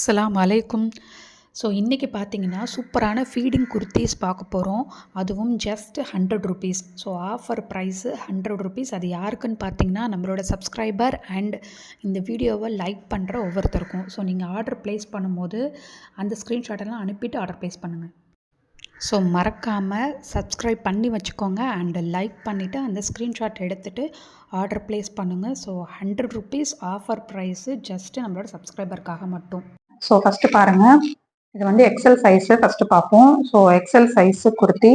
அஸ்ஸலாமு அலைக்கும். ஸோ இன்றைக்கி பார்த்தீங்கன்னா சூப்பரான ஃபீடிங் குர்த்தீஸ் பார்க்க போகிறோம். அதுவும் just 100 rupees. So offer price 100 rupees. அது யாருக்குன்னு பார்த்தீங்கன்னா நம்மளோட சப்ஸ்கிரைபர் அண்ட் இந்த வீடியோவை லைக் பண்ணுற ஒவ்வொருத்தருக்கும். ஸோ நீங்கள் ஆர்டர் ப்ளேஸ் பண்ணும்போது அந்த ஸ்க்ரீன்ஷாட்டெல்லாம் அனுப்பிட்டு ஆர்டர் ப்ளேஸ் பண்ணுங்கள். ஸோ மறக்காமல் சப்ஸ்கிரைப் பண்ணி வச்சுக்கோங்க அண்டு லைக் பண்ணிவிட்டு அந்த ஸ்க்ரீன்ஷாட் எடுத்துகிட்டு ஆர்டர் ப்ளேஸ் பண்ணுங்கள். So 100 rupees offer price just நம்மளோட சப்ஸ்கிரைபருக்காக மட்டும். ஸோ ஃபஸ்ட்டு பாருங்கள், இது வந்து எக்ஸல் சைஸு ஃபஸ்ட்டு பார்ப்போம். So XL size kurti.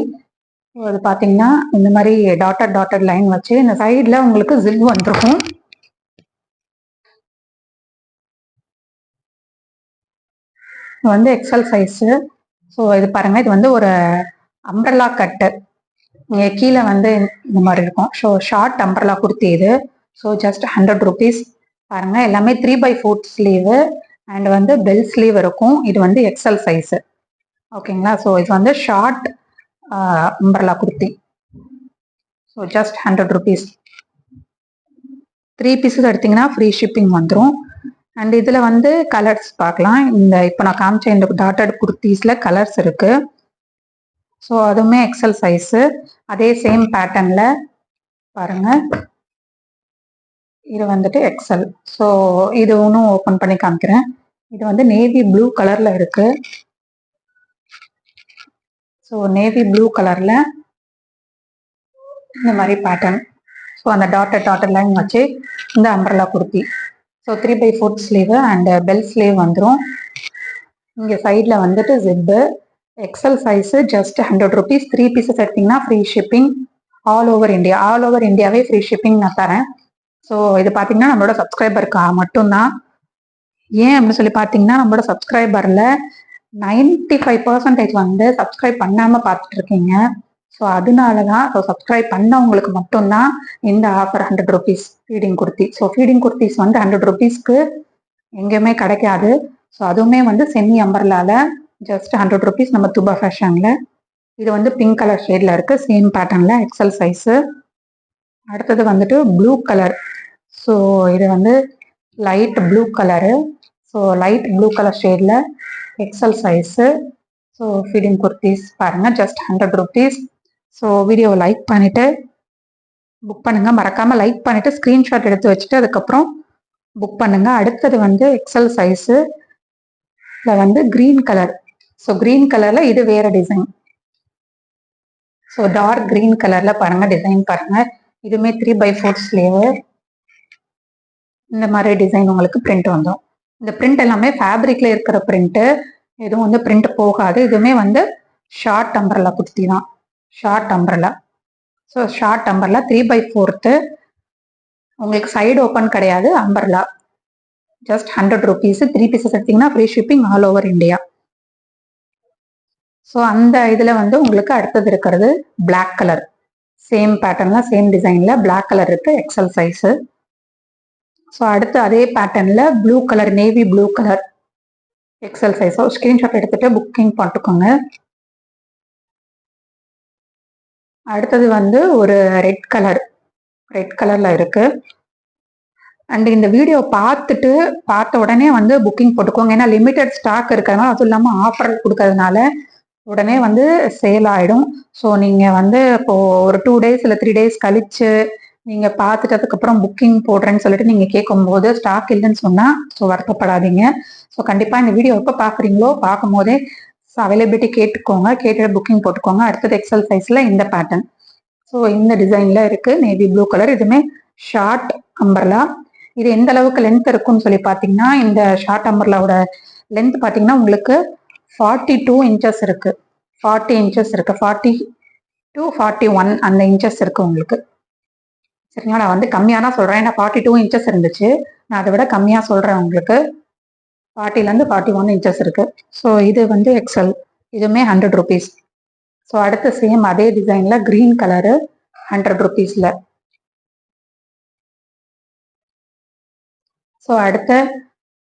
So இது பார்த்தீங்கன்னா இந்த மாதிரி டாட்டட் லைன் வச்சு இந்த சைடில் உங்களுக்கு ஜிப் வந்துருக்கும். இது வந்து எக்ஸல் சைஸு. ஸோ இது பாருங்கள், இது வந்து ஒரு அம்ப்ரல்லா கட்டு. இங்கே கீழே வந்து இந்த மாதிரி இருக்கும். ஸோ ஷார்ட் அம்ப்ரல்லா குர்த்தி இது. So just 100 rupees. பாருங்கள், எல்லாமே 3/4 ஸ்லீவு அண்ட் வந்து பெல் ஸ்லீவ் இருக்கும். இது வந்து எக்ஸல் சைஸு, ஓகேங்களா. ஸோ இது வந்து short umbrella kurti. So just 100 rupees. 3 pieces எடுத்திங்கன்னா ஃப்ரீ ஷிப்பிங் வந்துடும். அண்ட் இதில் வந்து கலர்ஸ் பார்க்கலாம். இந்த இப்போ நான் காமிச்ச இந்த டாட்டட் குர்த்தீஸில் கலர்ஸ் இருக்குது. ஸோ அதுவுமே எக்ஸல் சைஸு. அதே சேம் பேட்டர்னில் பாருங்கள், இது வந்துட்டு எக்ஸல். ஸோ இது ஒன்றும் ஓப்பன் பண்ணி காமிக்கிறேன். இது வந்து நேவி ப்ளூ கலரில் இருக்குது. ஸோ நேவி ப்ளூ கலரில் இந்த மாதிரி பேட்டர்ன். ஸோ அந்த டாட்டட் லைன் வச்சு இந்த umbrella kurti. So 3/4 sleeve and bell sleeve வந்துடும். இங்கே சைடில் வந்துட்டு zip. XL size just 100 rupees. 3 pieces எடுத்திங்கன்னா free shipping all over India. All over இந்தியாவே ஃப்ரீ ஷிப்பிங் நான் தரேன். ஸோ இது பார்த்தீங்கன்னா நம்மளோட சப்ஸ்கிரைபருக்கா மட்டும்தான். ஏன் அப்படின்னு சொல்லி பார்த்தீங்கன்னா நம்மளோட சப்ஸ்கிரைபரில் 95% வந்து சப்ஸ்கிரைப் பண்ணாமல் பார்த்துட்டு இருக்கீங்க. ஸோ அதனால தான். ஸோ சப்ஸ்கிரைப் பண்ணவங்களுக்கு மட்டும்தான் இந்த offer 100 rupees feeding kurti. So feeding kurtis வந்து 100 ருபீஸ்க்கு எங்கேயுமே கிடைக்காது. ஸோ அதுவுமே வந்து செமி அம்பர்லால ஜஸ்ட் 100 ருபீஸ் நம்ம துபா ஃபேஷனில். இது வந்து பிங்க் கலர் ஷேடில் இருக்குது, சேம் பேட்டர்னில் எக்ஸல் சைஸு. அடுத்தது வந்துட்டு ப்ளூ கலர். ஸோ இது வந்து light blue colour. So light blue colour ஷேடில் XL size. So feeding kurtis பாருங்கள், ஜஸ்ட் 100 ருபீஸ். ஸோ வீடியோவை லைக் பண்ணிவிட்டு புக் பண்ணுங்கள். மறக்காமல் லைக் பண்ணிவிட்டு ஸ்க்ரீன்ஷாட் எடுத்து வச்சுட்டு அதுக்கப்புறம் புக் பண்ணுங்கள். அடுத்தது வந்து எக்ஸல் சைஸு. இதில் வந்து க்ரீன் கலர். ஸோ க்ரீன் கலரில் இது வேறு டிசைன். ஸோ டார்க் க்ரீன் கலரில் பாருங்கள், டிசைன் பாருங்கள். இதுவுமே 3/4 ஸ்லீவு. இந்த மாதிரி டிசைன் உங்களுக்கு பிரிண்ட் வந்துடும். இந்த பிரிண்ட் எல்லாமே ஃபேப்ரிக்ல இருக்கிற பிரிண்ட்டு, எதுவும் வந்து பிரிண்ட் போகாது. இதுவுமே வந்து ஷார்ட் அம்பர்லா குர்த்தி தான், short umbrella. So short umbrella 3/4. உங்களுக்கு சைடு ஓப்பன் கிடையாது, அம்பர்லா. Just 100 rupees. 3 பீஸஸ் எடுத்திங்கன்னா free shipping all over India. So அந்த இதில் வந்து உங்களுக்கு அடுத்தது இருக்கிறது பிளாக் கலர். சேம் பேட்டர்னில் சேம் டிசைனில் பிளாக் கலர் இருக்குது, எக்ஸல் சைஸு. ஸோ அடுத்து அதே பேட்டர்னில் blue colour, navy blue colour, XL size. So screenshot எடுத்துகிட்டு புக்கிங் பண்ணிட்டுக்கோங்க. அடுத்தது வந்து ஒரு ரெட் கலர், ரெட் கலரில் இருக்குது. அண்ட் இந்த வீடியோ பார்த்த உடனே வந்து புக்கிங் போட்டுக்கோங்க. ஏன்னா லிமிட்டட் ஸ்டாக் இருக்கிறதுனால, அதுவும் இல்லாமல் ஆஃபர் கொடுக்கறதுனால உடனே வந்து சேல் ஆகிடும். ஸோ நீங்கள் வந்து இப்போது ஒரு 2 டேஸ் இல்லை 3 டேஸ் கழித்து நீங்கள் பார்த்துட்டு அதுக்கப்புறம் புக்கிங் போடுறேன்னு சொல்லிட்டு நீங்கள் கேட்கும்போது ஸ்டாக் இல்லைன்னு சொன்னால் ஸோ வருத்தப்படாதீங்க. ஸோ கண்டிப்பாக இந்த வீடியோ எப்போ பார்க்குறீங்களோ பார்க்கும் போதே அவைலபிலிட்டி கேட்டுக்கோங்க, கேட்டு புக்கிங் போட்டுக்கோங்க. அடுத்தது எக்ஸல் சைஸில் இந்த பேட்டர்ன். ஸோ இந்த டிசைனில் இருக்குது நேவி ப்ளூ கலர். இதுவுமே ஷார்ட் அம்பர்லா. இது எந்த அளவுக்கு லென்த் இருக்குன்னு சொல்லி பார்த்தீங்கன்னா, இந்த ஷார்ட் அம்பர்லாவோட லென்த் பார்த்தீங்கன்னா உங்களுக்கு 42 இன்ச்சஸ் இருக்குது. 40 இன்ச்சஸ் இருக்குது. 40 to 41 அந்த இன்ச்சஸ் இருக்குது உங்களுக்கு. சரிங்களா, நான் வந்து கம்மியாக தான் சொல்கிறேன். ஏன்னா 42 இன்ச்சஸ் இருந்துச்சு, நான் அதை விட கம்மியாக சொல்கிறேன் உங்களுக்கு. 40லேருந்து 41 இன்ச்சஸ் இருக்குது. ஸோ இது வந்து எக்ஸல். இதுவுமே 100 ருபீஸ். ஸோ அடுத்து சேம் அதே டிசைனில் க்ரீன் கலரு 100 ருபீஸில். ஸோ அடுத்த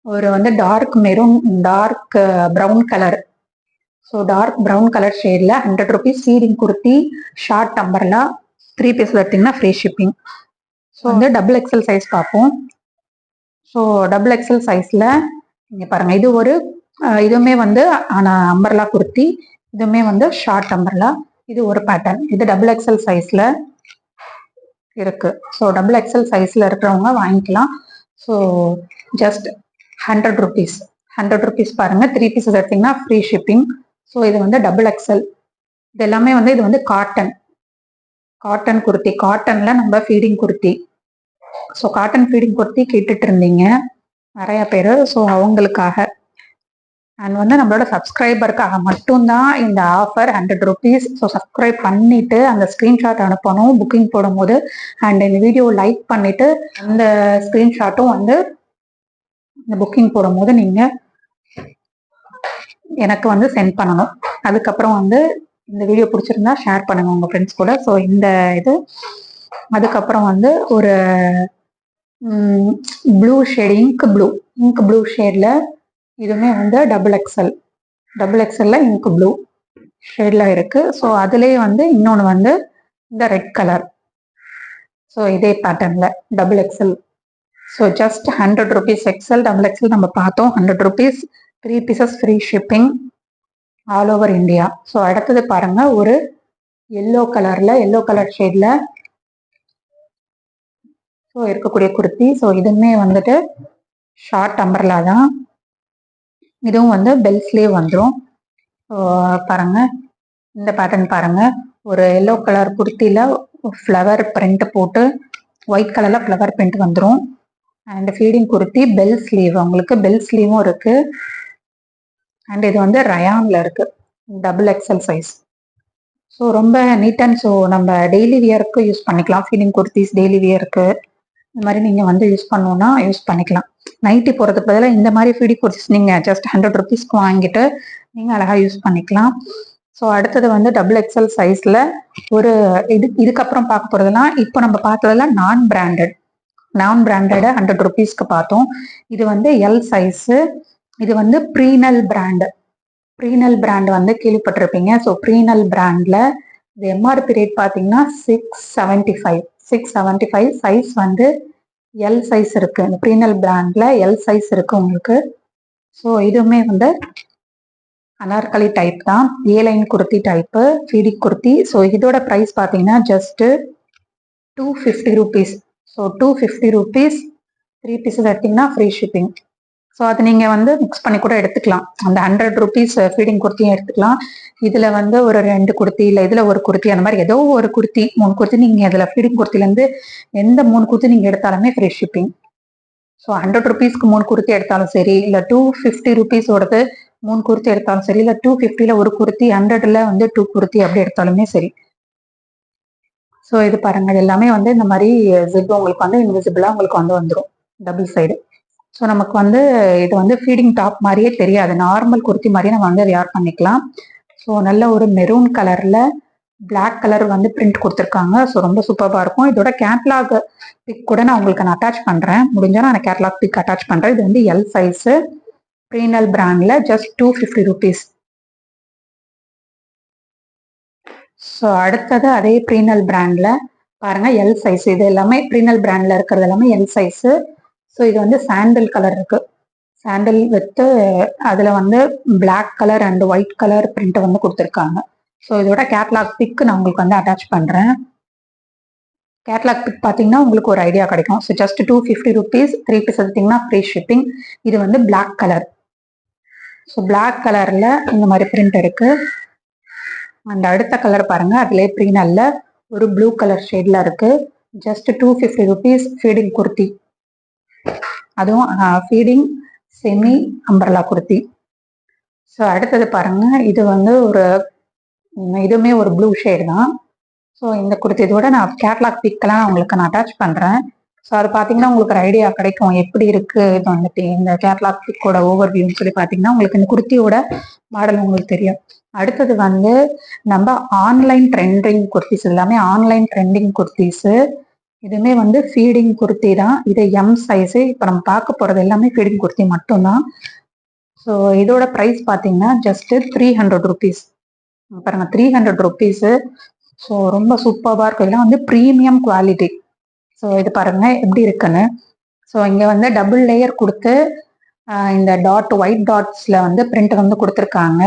ஒரு வந்து dark maroon, dark brown colour. So dark brown colour ஷேடில் 100 rupees feeding kurti, short umbrella. 3 பீஸில் எடுத்திங்கன்னா ஃப்ரீ ஷிப்பிங். ஸோ வந்து டபுள் எக்ஸல் சைஸ் பார்ப்போம். ஸோ டபுள் எக்ஸல் சைஸில் இங்கே பாருங்கள், இது ஒரு இதுவுமே வந்து ஆனால் அம்பர்லா குர்த்தி, இதுவுமே வந்து ஷார்ட் அம்பர்லா. இது ஒரு பேட்டர்ன், இது டபுள் எக்ஸல் சைஸ்ல இருக்கு. ஸோ டபுள் எக்ஸல் சைஸ்ல இருக்கிறவங்க வாங்கிக்கலாம். So just 100 rupees. 100 ருபீஸ் பாருங்க, 3 பீசஸ் எடுத்தீங்கன்னா ஃப்ரீ ஷிப்பிங். ஸோ இது வந்து டபுள் எக்ஸல். இது எல்லாமே வந்து இது வந்து காட்டன் குர்த்தி, காட்டன்ல நம்ம feeding kurti. So cotton feeding kurti கேட்டுட்டு இருந்தீங்க நிறைய பேர். ஸோ அவங்களுக்காக அண்ட் வந்து நம்மளோட சப்ஸ்கிரைபருக்காக மட்டும்தான் இந்த ஆஃபர் 100 ருபீஸ். ஸோ சப்ஸ்கிரைப் பண்ணிட்டு அந்த ஸ்க்ரீன்ஷாட் அனுப்பணும் புக்கிங் போடும்போது. அண்ட் இந்த வீடியோ லைக் பண்ணிட்டு அந்த ஸ்க்ரீன்ஷாட்டும் வந்து இந்த புக்கிங் போடும்போது நீங்க எனக்கு வந்து சென்ட் பண்ணணும். அதுக்கப்புறம் வந்து இந்த வீடியோ பிடிச்சிருந்தா ஷேர் பண்ணுங்க உங்க ஃப்ரெண்ட்ஸ் கூட. ஸோ இந்த இது அதுக்கப்புறம் வந்து ஒரு ப்ளூ ஷேட், இங்க் ப்ளூ ஷேட்ல இதுவுமே வந்து டபுள் எக்ஸல்ல இங்க் ப்ளூ ஷேட்ல இருக்கு. ஸோ அதுலேயே வந்து இன்னொன்று வந்து இந்த ரெட் கலர். ஸோ இதே பேட்டர்ன்ல double XL. So just 100 rupees. XL double XL நம்ம பார்த்தோம், 100 rupees, 3 pieces free shipping all over India. So அடுத்தது பாருங்க, ஒரு எல்லோ கலர் ஷேட்ல ஸோ இருக்கக்கூடிய குர்த்தி. ஸோ இதுவுமே வந்துட்டு ஷார்ட் அம்பர்லா தான். இதுவும் வந்து பெல் ஸ்லீவ் வந்துடும். ஸோ பாருங்க, இந்த பேட்டர்ன் பாருங்க, ஒரு எல்லோ கலர் குர்த்தியில ஃப்ளவர் பிரிண்ட் போட்டு ஒயிட் கலர்ல ஃப்ளவர் பிரிண்ட் வந்துடும். And feeding kurti, bell sleeve, உங்களுக்கு பெல் ஸ்லீவும் இருக்கு. அண்ட் இது வந்து ரயான்ல இருக்கு, டபுள் எக்ஸல் சைஸ். ஸோ ரொம்ப நீட் அண்ட் ஸோ நம்ம டெய்லி வியருக்கு யூஸ் பண்ணிக்கலாம். ஃபீடிங் குர்த்திஸ் டெய்லி வியருக்கு இந்த மாதிரி நீங்கள் வந்து யூஸ் பண்ணணும்னா யூஸ் பண்ணிக்கலாம். நைட்டி போகிறதுக்கு பதிலாக இந்த மாதிரி ஃபீடிங் குர்த்திஸ் நீங்கள் ஜஸ்ட் 100 ருபீஸ்க்கு வாங்கிட்டு நீங்கள் அழகாக யூஸ் பண்ணிக்கலாம். ஸோ அடுத்தது வந்து டபுள் எக்ஸல் சைஸில் ஒரு இதுக்கப்புறம் பார்க்க போகிறதுலாம் இப்போ நம்ம பார்த்ததெல்லாம் நான் பிராண்டட் 100 ருபீஸ்க்கு பார்த்தோம். இது வந்து எல் சைஸு. இது வந்து ப்ரீனல் பிராண்ட் வந்து கேள்விப்பட்டிருப்பீங்க. ஸோ ப்ரீனல் பிராண்ட்ல இது எம்ஆர்பி ரேட் பார்த்தீங்கன்னா 675 சைஸ் வந்து எல் சைஸ் இருக்கு. இந்த ப்ரீனல் பிராண்ட்ல எல் சைஸ் இருக்கு உங்களுக்கு. ஸோ இதுவுமே வந்து அனார்கலி டைப் தான், A line kurti type feeding kurti. So இதோட ப்ரைஸ் பார்த்தீங்கன்னா just 250 rupees. So 250 rupees, 3 pieces எடுத்தீங்கன்னா ஃப்ரீ ஷிப்பிங். ஸோ அது நீங்கள் வந்து மிக்ஸ் பண்ணி கூட எடுத்துக்கலாம். அந்த 100 ருபீஸ் ஃபீடிங் குர்த்தியும் எடுத்துக்கலாம். இதில் வந்து ஒரு 2 குர்த்தி, இல்லை இதில் ஒரு குர்த்தி, அந்த மாதிரி ஏதோ ஒரு குர்த்தி 3 குர்த்தி நீங்கள் இதில் ஃபீடிங் குர்த்திலேருந்து எந்த 3 குர்த்தி நீங்கள் எடுத்தாலுமே ஃப்ரீ ஷிப்பிங். ஸோ 100 ருபீஸ்க்கு 3 குர்த்தி எடுத்தாலும் சரி, இல்லை 250 ருபீஸோடது 3 குர்த்தி எடுத்தாலும் சரி, இல்லை 250ல ஒரு குர்த்தி, 100ல வந்து 2 குர்த்தி அப்படி எடுத்தாலுமே சரி. ஸோ இது பாருங்க, இது எல்லாமே வந்து இந்த மாதிரி ஜிப் உங்களுக்கு வந்து இன்விசிபிளாக உங்களுக்கு வந்து வந்துடும் டபுள் சைடு. ஸோ நமக்கு வந்து இது வந்து ஃபீடிங் டாப் மாதிரியே தெரியாது, நார்மல் குர்த்தி மாதிரியே நம்ம வந்து வியர் பண்ணிக்கலாம். ஸோ நல்ல ஒரு மெரூன் கலர்ல பிளாக் கலர் வந்து பிரிண்ட் கொடுத்துருக்காங்க. ஸோ ரொம்ப சூப்பராக இருக்கும். இதோட கேட்லாக் பிக் கூட நான் உங்களுக்கு அட்டாச் பண்ணுறேன், முடிஞ்சால் நான் கேட்லாக் பிக் அட்டாச் பண்ணுறேன். இது வந்து எல் சைஸு, ப்ரீனல் பிராண்ட்ல ஜஸ்ட் 250 ருபீஸ். ஸோ அடுத்தது அதே ப்ரீனல் பிராண்ட்ல பாருங்க, எல் சைஸ். இது எல்லாமே ப்ரீனல் பிராண்ட்ல இருக்கிறது எல்லாமே எல் சைஸு. ஸோ இது வந்து சாண்டல் கலர் இருக்கு, சாண்டல் வித்து அதில் வந்து black colour and white colour print வந்து கொடுத்துருக்காங்க. ஸோ இதோட கேட்லாக் பிக் நான் உங்களுக்கு வந்து அட்டாச் பண்ணுறேன். கேட்லாக் பிக் பார்த்தீங்கன்னா உங்களுக்கு ஒரு ஐடியா கிடைக்கும். ஸோ ஜஸ்ட் 250 ருபீஸ், 3 பீஸ் எடுத்தீங்கன்னா ஃப்ரீ ஷிப்பிங். இது வந்து பிளாக் கலர். ஸோ பிளாக் கலரில் இந்த மாதிரி பிரிண்ட் இருக்கு. அந்த அடுத்த கலர் பாருங்க, அதுலேயே ப்ரீனல்ல ஒரு ப்ளூ கலர் ஷேட்ல இருக்கு. ஜஸ்ட் 250 ருபீஸ் ஃபீடிங் குர்த்தி, அதுவும் feeding semi umbrella kurti. So அடுத்தது பாருங்க, இது வந்து இதுவுமே ஒரு ப்ளூ ஷேடு தான். ஸோ இந்த குர்த்தி இதோட நான் கேட்லாக் பிக்கெல்லாம் உங்களுக்கு நான் அட்டாச் பண்ணுறேன். ஸோ அது பார்த்தீங்கன்னா உங்களுக்கு ஒரு ஐடியா கிடைக்கும் எப்படி இருக்கு இது வந்துட்டு இந்த கேட்லாக் பிக்கோட ஓவர்வியூன்னு சொல்லி பார்த்தீங்கன்னா உங்களுக்கு இந்த குர்த்தியோட மாடல் உங்களுக்கு தெரியும். அடுத்தது வந்து நம்ம ஆன்லைன் ட்ரெண்டிங் குர்த்திஸ், எல்லாமே ஆன்லைன் ட்ரெண்டிங் குர்த்திஸு. இதுவுமே வந்து ஃபீடிங் குர்த்தி தான். இது எம் சைஸு. இப்போ நம்ம பார்க்க போகிறது எல்லாமே ஃபீடிங் குர்த்தி மட்டும்தான். ஸோ இதோட ப்ரைஸ் பார்த்தீங்கன்னா ஜஸ்ட் 300 ருபீஸ். பாருங்க, 300 ருபீஸு. ஸோ ரொம்ப சூப்பராக இருக்கும். இதெல்லாம் வந்து ப்ரீமியம் குவாலிட்டி. ஸோ இது பாருங்க எப்படி இருக்குன்னு. ஸோ இங்கே வந்து டபுள் லேயர் கொடுத்து இந்த டாட் ஒயிட் டாட்ஸ்ல வந்து பிரிண்ட் வந்து கொடுத்துருக்காங்க.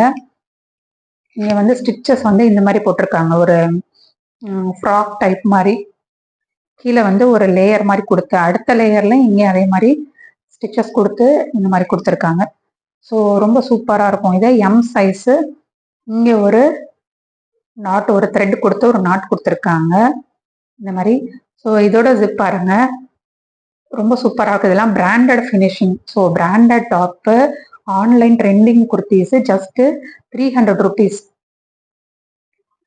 இங்க வந்து ஸ்டிச்சஸ் வந்து இந்த மாதிரி போட்டிருக்காங்க, ஒரு ஃப்ராக் டைப் மாதிரி. கீழே வந்து ஒரு லேயர் மாதிரி கொடுத்து அடுத்த லேயர்ல இங்க அதே மாதிரி ஸ்டிச்சஸ் கொடுத்து இந்த மாதிரி கொடுத்துருக்காங்க. ஸோ ரொம்ப சூப்பரா இருக்கும். இதே எம் சைஸு. இங்க ஒரு நாட், ஒரு த்ரெட் கொடுத்து ஒரு நாட் கொடுத்துருக்காங்க இந்த மாதிரி. ஸோ இதோட ஜிப் பாருங்க, ரொம்ப சூப்பராக இருக்குது. இதெல்லாம் branded finishing. So branded top, online trending kurtis, just 300 rupees.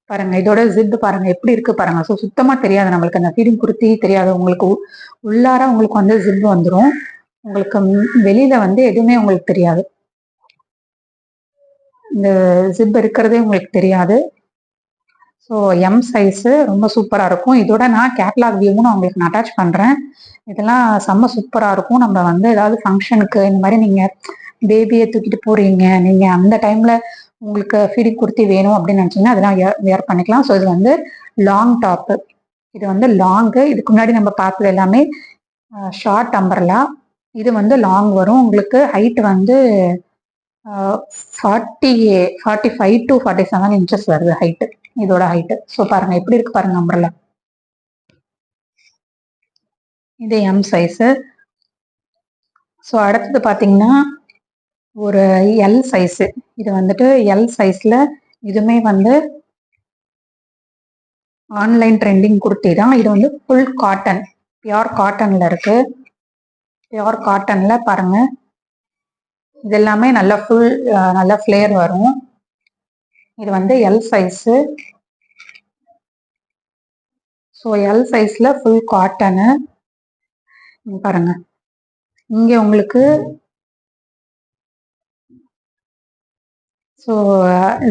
பாருங்க இதோட ஜிப் பாருங்க எப்படி இருக்கு பாருங்க. ஸோ சுத்தமா தெரியாது நம்மளுக்கு, அந்த ஃபீடிங் குர்த்தி தெரியாது உங்களுக்கு. உள்ளார உங்களுக்கு வந்து ஜிப் வந்துடும், உங்களுக்கு வெளியில வந்து எதுவுமே உங்களுக்கு தெரியாது, இந்த ஜிப் இருக்கிறதே உங்களுக்கு தெரியாது. ஸோ எம் சைஸு ரொம்ப சூப்பராக இருக்கும். இதோட நான் கேட்லாக் வியூவும் நான் உங்களுக்கு நான் அட்டாச் பண்ணுறேன். இதெல்லாம் செம்ம சூப்பராக இருக்கும். நம்ம வந்து ஏதாவது ஃபங்க்ஷனுக்கு இந்த மாதிரி நீங்கள் பேபியை தூக்கிட்டு போகிறீங்க, நீங்கள் அந்த டைமில் உங்களுக்கு ஃபீடிங் குர்த்தி வேணும் அப்படின்னு நினச்சிங்கன்னா அதெல்லாம் வேர் பண்ணிக்கலாம். ஸோ இது வந்து லாங் டாப்பு, இது வந்து லாங்கு. இதுக்கு முன்னாடி நம்ம பார்த்தது எல்லாமே ஷார்ட் அம்பர்லா. இது வந்து லாங் வரும் உங்களுக்கு. ஹைட் வந்து 45 to 47 inches வருது ஹைட்டு, இதோட ஹைட்டு. ஸோ பாருங்க எப்படி இருக்கு பாருங்க அம்பர்லா. இது எம் சைஸு. ஸோ அடுத்தது பார்த்தீங்கன்னா ஒரு எல் சைஸு. இது வந்துட்டு எல் சைஸில், இதுவுமே வந்து ஆன்லைன் ட்ரெண்டிங் குர்த்தி தான். இது வந்து ஃபுல் காட்டன், பியோர் காட்டனில் இருக்கு. பியோர் காட்டனில் பாருங்க, இது எல்லாமே நல்ல ஃபுல் நல்ல ஃப்ளேர் வரும். இது வந்து எல் சைஸு. ஸோ எல் சைஸில் ஃபுல் காட்டனு பாருங்க. இங்கே உங்களுக்கு ஸோ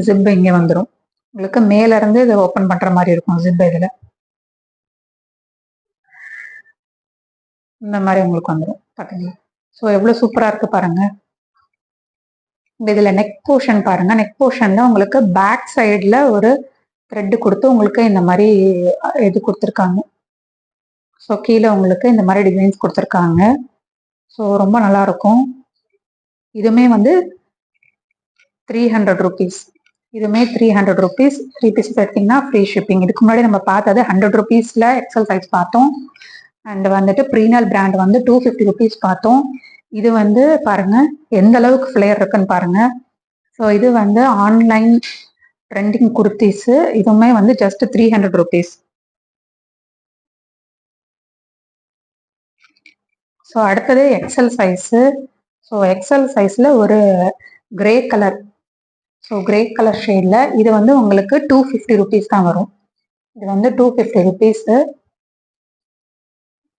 ஜிப் இங்கே வந்துடும் உங்களுக்கு. மேல இருந்து இதை ஓப்பன் பண்ற மாதிரி இருக்கும் ஜிப். இதில் இந்த மாதிரி உங்களுக்கு வந்துடும் பார்த்தீங்களா. ஸோ எவ்வளோ சூப்பராக இருக்கு பாருங்க. இதில் நெக் போர்ஷன் பாருங்க. நெக் போர்ஷன்ல உங்களுக்கு பேக் சைடில் ஒரு த்ரெட்டு கொடுத்து உங்களுக்கு இந்த மாதிரி இது கொடுத்துருக்காங்க. ஸோ கீழே உங்களுக்கு இந்த மாதிரி டிசைன்ஸ் கொடுத்துருக்காங்க. ஸோ ரொம்ப நல்லா இருக்கும். இதுவுமே வந்து 300 rupees. இதுவுமே 300 rupees. 3 pieces எடுத்தீங்கன்னா ஃப்ரீ ஷிப்பிங். இதுக்கு முன்னாடி நம்ம பார்த்தது 100 rupeesல எக்ஸல் சைஸ் பார்த்தோம். அண்ட் வந்துட்டு ப்ரீனல் பிராண்ட் வந்து 250 rupees பார்த்தோம். இது வந்து பாருங்க எந்த அளவுக்கு ஃப்ளேர் இருக்குன்னு பாருங்க. ஸோ இது வந்து ஆன்லைன் ட்ரெண்டிங் குர்த்திஸ். இதுவுமே வந்து ஜஸ்ட் 300 rupees. ஸோ அடுத்தது எக்ஸல் சைஸு. ஸோ எக்ஸல் சைஸில் ஒரு grey colour, so grey colour ஷேடில், இது வந்து உங்களுக்கு 250 rupees தான் வரும். இது வந்து 250 rupees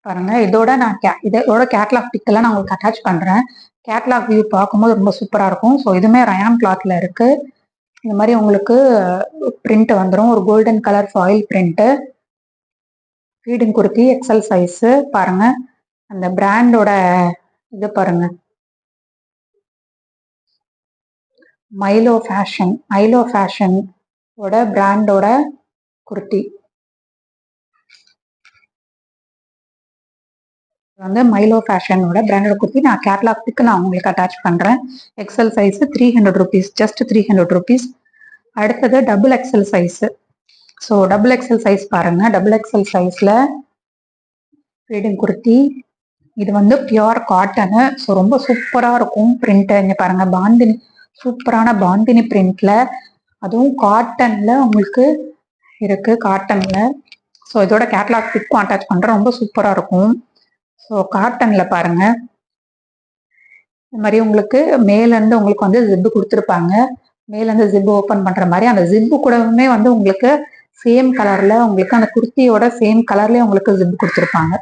பாருங்க. இதோட நான் இதோட கேட்லாக் பிக்கெல்லாம் நான் உங்களுக்கு அட்டாச் பண்ணுறேன். கேட்லாக் வியூ பார்க்கும்போது ரொம்ப சூப்பராக இருக்கும். ஸோ இதுவுமே ரயான் கிளாத்ல இருக்கு. இந்த மாதிரி உங்களுக்கு பிரிண்ட் வந்துடும், ஒரு golden colour foil print. Feeding kurti XL size. பாருங்க அந்த பிராண்டோட இது பாருங்க, மைலோ ஃபேஷன் ஓட பிராண்டோட குர்த்தி. வந்து மைலோ ஃபேஷனோட பிராண்டோட குர்த்தி. நான் கேட்லாக் பிக்கு நான் உங்களுக்கு அட்டாச் பண்ணுறேன். XL size 300 rupees, just 300 rupees. அடுத்தது double XL size. So double XL size பாருங்க. டபுள் எக்ஸல் சைஸில் ஃபீடிங் குர்த்தி. இது வந்து பியோர் காட்டனு. ஸோ ரொம்ப சூப்பராக இருக்கும் பிரிண்ட்டு. இங்கே பாருங்க பாந்தினி, சூப்பரான பாந்தினி பிரிண்ட்ல, அதுவும் காட்டன்ல உங்களுக்கு இருக்கு, காட்டன்ல. ஸோ இதோட கேட்லாக் பிக்கும் அட்டாச் பண்ணுறேன், ரொம்ப சூப்பராக இருக்கும். ஸோ காட்டன்ல பாருங்க இந்த மாதிரி உங்களுக்கு மேலேருந்து உங்களுக்கு வந்து ஜிப்பு கொடுத்துருப்பாங்க. மேலேருந்து ஜிப்பு ஓப்பன் பண்ணுற மாதிரி, அந்த ஜிப்பு கூடவுமே வந்து உங்களுக்கு சேம் கலரில், உங்களுக்கு அந்த குர்த்தியோட சேம் கலர்லேயே உங்களுக்கு ஜிப்பு கொடுத்துருப்பாங்க.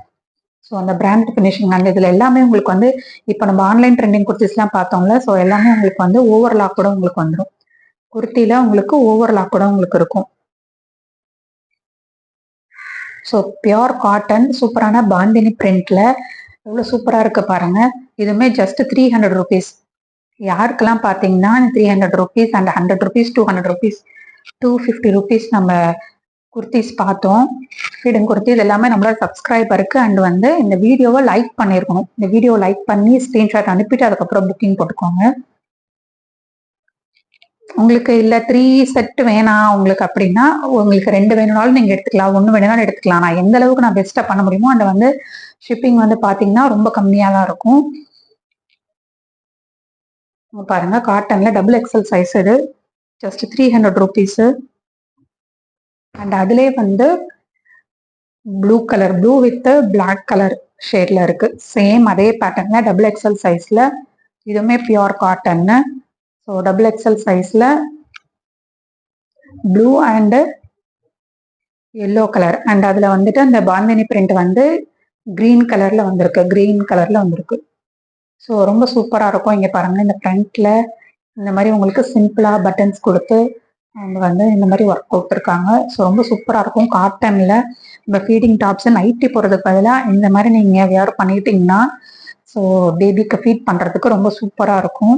ஸோ அந்த பிராண்ட் ஃபினிஷிங் அந்த இதில் எல்லாமே உங்களுக்கு வந்து, இப்போ நம்ம ஆன்லைன் ட்ரெண்டிங் குர்த்திஸ்லாம் பார்த்தோம்ல, ஸோ எல்லாமே உங்களுக்கு வந்து ஓவர்லாக் கூட உங்களுக்கு வந்துடும். குர்த்தியில் உங்களுக்கு ஓவர்லாக் கூட உங்களுக்கு இருக்கும். ஸோ பியோர் காட்டன், சூப்பரான பாந்தினி பிரிண்ட்ல எவ்வளோ சூப்பராக இருக்கு பாருங்க. இதுவுமே ஜஸ்ட் 300 rupees. யாருக்கெல்லாம் பார்த்தீங்கன்னா 300 rupees and 100 rupees, 200 rupees, 250 rupees நம்ம குர்த்திஸ் பார்த்தோம். ஃபீடிங் குர்த்திஸ் எல்லாமே நம்மளோட சப்ஸ்கிரைபருக்கு அண்ட் வந்து இந்த வீடியோவை லைக் பண்ணியிருக்கணும். இந்த வீடியோ லைக் பண்ணி ஸ்க்ரீன்ஷாட் அனுப்பிட்டு அதுக்கப்புறம் புக்கிங் போட்டுக்கோங்க. உங்களுக்கு இல்லை 3 செட் வேணாம் உங்களுக்கு அப்படின்னா, உங்களுக்கு 2 வேணும்னாலும் நீங்கள் எடுத்துக்கலாம், 1 வேணும்னாலும் எடுத்துக்கலாம். நான் எந்த அளவுக்கு நான் பெஸ்ட்டாக பண்ண முடியுமோ அந்த வந்து ஷிப்பிங் வந்து பார்த்தீங்கன்னா ரொம்ப கம்மியாக தான் இருக்கும். பாருங்க காட்டன்ல டபுள் எக்ஸல் சைஸ் இது ஜஸ்ட் 300 ருபீஸு. அண்ட் அதுலேயே வந்து blue colour, blue with black colour ஷேட்ல இருக்கு. சேம் அதே பேட்டர்ன்ல டபுள் எக்ஸல் சைஸ்ல, இதுவுமே பியூர் காட்டன்னு. ஸோ டபுள் எக்ஸல் சைஸ்ல blue and yellow colour and அதுல வந்துட்டு அந்த பாந்தினி பிரிண்ட் வந்து கிரீன் கலர்ல வந்திருக்கு. ஸோ ரொம்ப சூப்பரா இருக்கும். இங்க பாருங்க இந்த ஃப்ரண்ட்ல இந்த மாதிரி உங்களுக்கு சிம்பிளா பட்டன்ஸ் கொடுத்து அவங்க வந்து இந்த மாதிரி ஒர்க் கொடுத்துருக்காங்க. ஸோ ரொம்ப சூப்பரா இருக்கும். காட்டன்ல இந்த ஃபீடிங் டாப்ஸ் நைட்டி போடுறதுக்கு பதிலாக இந்த மாதிரி நீங்க வியர் பண்ணிட்டீங்கன்னா ஸோ பேபிக்கு ஃபீட் பண்றதுக்கு ரொம்ப சூப்பரா இருக்கும்.